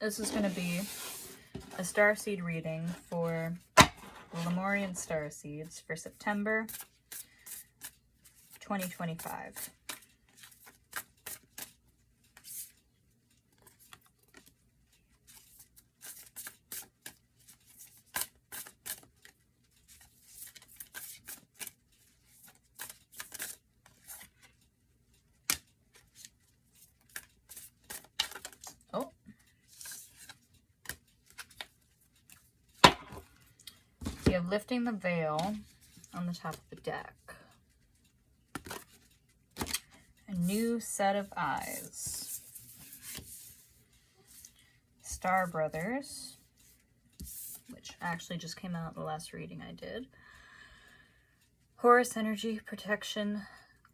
This is going to be a Starseed reading for Lemurian Starseeds for September 2025. Oh. You have lifting the veil on the top of the deck. A new set of eyes. Star Brothers, which actually just came out in the last reading I did. Horus energy, protection,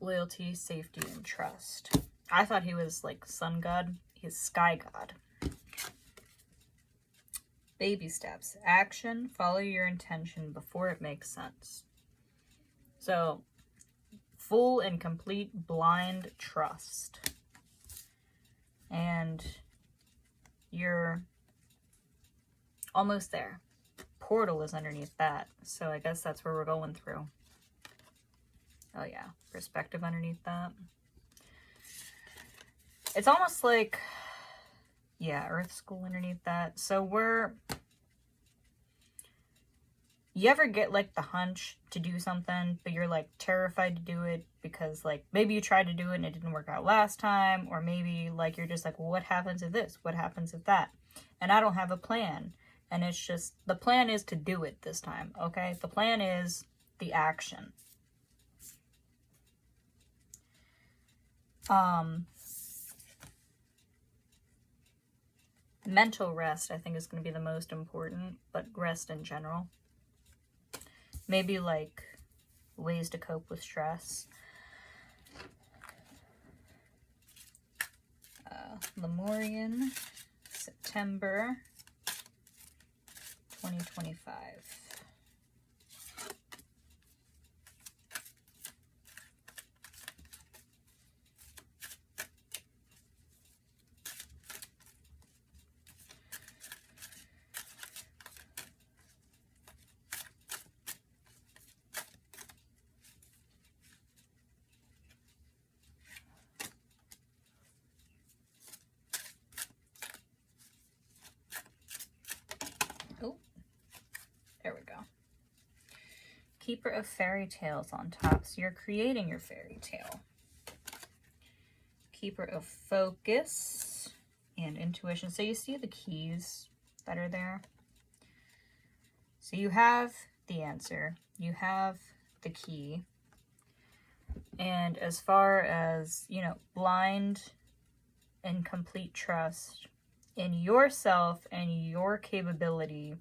loyalty, safety, and trust. I thought he was like sun god. He's sky god. Baby steps. Action. Follow your intention before it makes sense. So, full and complete blind trust. And you're almost there. Portal is underneath that. So I guess that's where we're going through. Oh yeah. Perspective underneath that. It's almost like, yeah, Earth School underneath that. So you ever get like the hunch to do something, but you're like terrified to do it because like maybe you tried to do it and it didn't work out last time, or maybe like you're just like, well, what happens if this? What happens if that? And I don't have a plan. And it's just, the plan is to do it this time, okay? The plan is the action. Mental rest, I think, is going to be the most important, but rest in general. Maybe, like, ways to cope with stress. Lemurian, September 2025. Oh, there we go. Keeper of fairy tales on top. So you're creating your fairy tale. Keeper of focus and intuition. So you see the keys that are there. So you have the answer. You have the key. And as far as, you know, blind and complete trust in yourself and your capability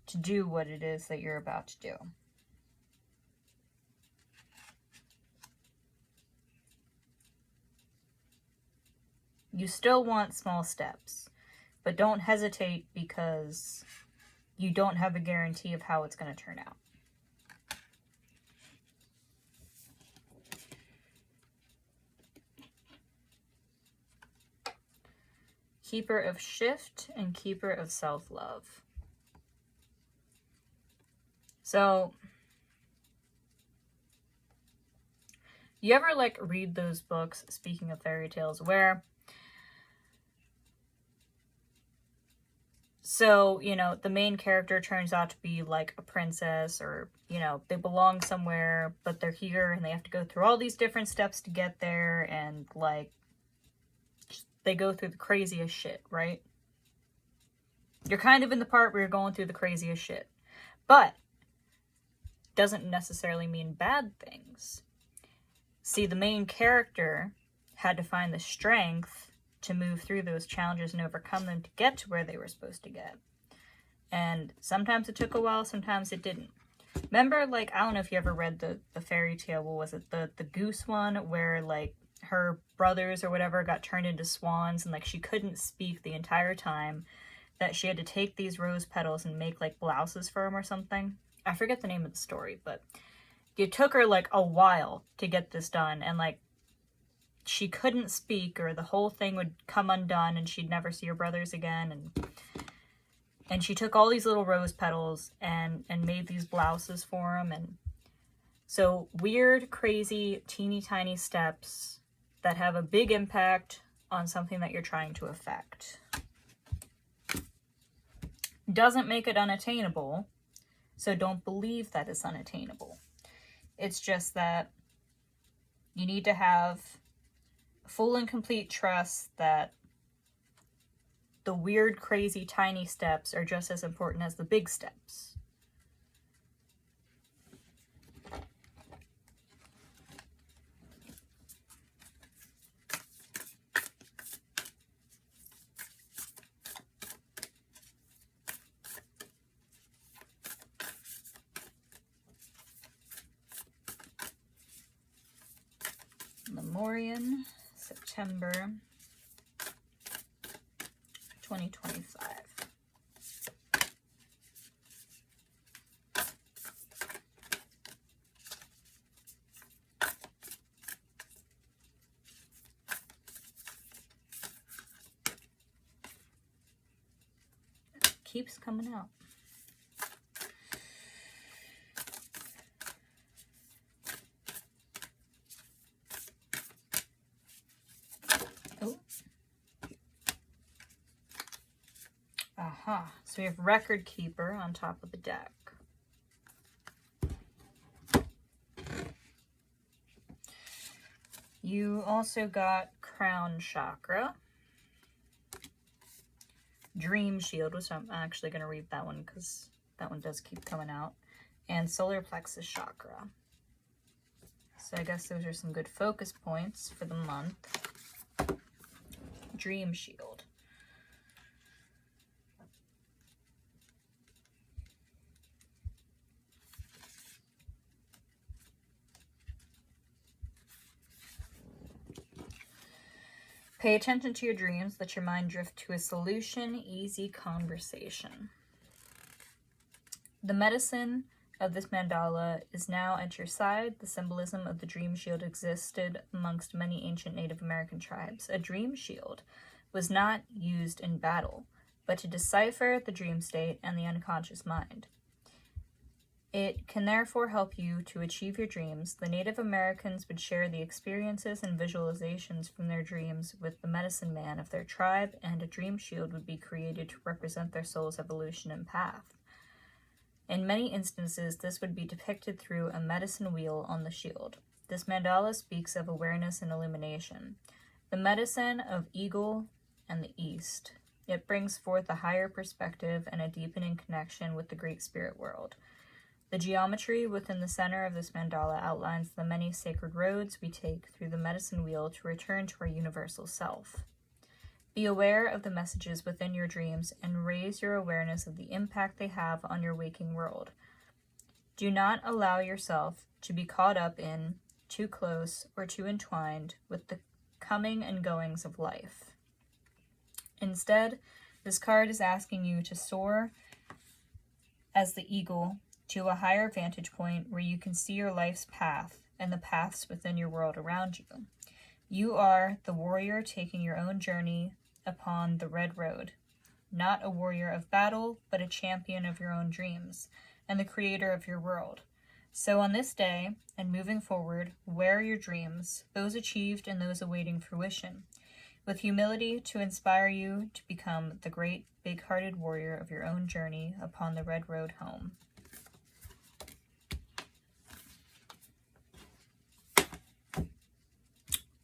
to do what it is that you're about to do. You still want small steps, but don't hesitate because you don't have a guarantee of how it's going to turn out. Keeper of shift and keeper of self-love. So, you ever like read those books, speaking of fairy tales, where, so, you know, the main character turns out to be like a princess, or, you know, they belong somewhere, but they're here and they have to go through all these different steps to get there, and like, they go through the craziest shit, right? You're kind of in the part where you're going through the craziest shit. But doesn't necessarily mean bad things. See, the main character had to find the strength to move through those challenges and overcome them to get to where they were supposed to get. And sometimes it took a while, sometimes it didn't. Remember, like, I don't know if you ever read the fairy tale, what was it, the goose one, where, like, her brothers or whatever got turned into swans, and, like, she couldn't speak the entire time, that she had to take these rose petals and make, like, blouses for them or something. I forget the name of the story, but it took her, like, a while to get this done, and, like, she couldn't speak, or the whole thing would come undone and she'd never see her brothers again. And she took all these little rose petals and made these blouses for them. And so weird, crazy, teeny tiny steps that have a big impact on something that you're trying to affect. Doesn't make it unattainable, so don't believe that it's unattainable. It's just that you need to have full and complete trust that the weird, crazy, tiny steps are just as important as the big steps. Lemurian, September 2025. It keeps coming out. So we have Record Keeper on top of the deck. You also got Crown Chakra, Dream Shield, which I'm actually going to read that one because that one does keep coming out, and Solar Plexus Chakra. So I guess those are some good focus points for the month. Dream Shield. Pay attention to your dreams. Let your mind drift to a solution. Easy conversation. The medicine of this mandala is now at your side. The symbolism of the dream shield existed amongst many ancient Native American tribes. A dream shield was not used in battle, but to decipher the dream state and the unconscious mind. It can therefore help you to achieve your dreams. The Native Americans would share the experiences and visualizations from their dreams with the medicine man of their tribe, and a dream shield would be created to represent their soul's evolution and path. In many instances, this would be depicted through a medicine wheel on the shield. This mandala speaks of awareness and illumination. The medicine of Eagle and the East. It brings forth a higher perspective and a deepening connection with the Great Spirit world. The geometry within the center of this mandala outlines the many sacred roads we take through the medicine wheel to return to our universal self. Be aware of the messages within your dreams and raise your awareness of the impact they have on your waking world. Do not allow yourself to be caught up in, too close, or too entwined with the coming and goings of life. Instead, this card is asking you to soar as the eagle to a higher vantage point where you can see your life's path and the paths within your world around you. You are the warrior taking your own journey upon the red road, not a warrior of battle, but a champion of your own dreams and the creator of your world. So on this day, and moving forward, wear your dreams, those achieved and those awaiting fruition, with humility to inspire you to become the great, big-hearted warrior of your own journey upon the red road home.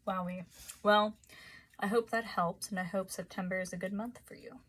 Wowie. Well, I hope that helps, and I hope September is a good month for you.